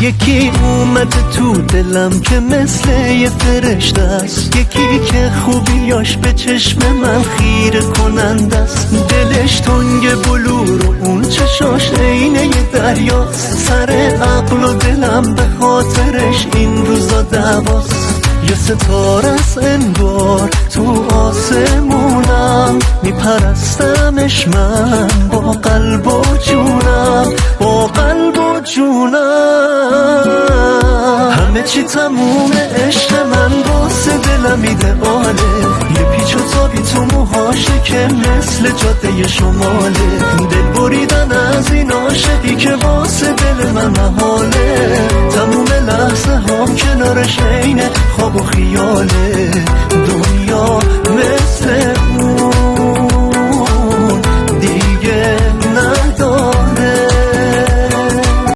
یکی اومده تو دلم که مثل یه فرشته است، یکی که خوبیاش به چشم من خیره کننده است. دلش تنگ بلور و اون چشاش عینه یه دریاست، سر عقل و دلم به خاطرش این روزا دعواست. یه ستاره است انگار تو آسمونم، میپرستمش من با قلب و جونم، با قلب و جونم. همه چی تموم عشق من واسه دلم ایدئاله، یه پیچ و تابی تو موهاشه که مثل جاده شماله. دل بریدن از این عاشقی که واسه دل من محاله، تموم لحظه هم کنارش عین خواب و خیاله. دنیا مثل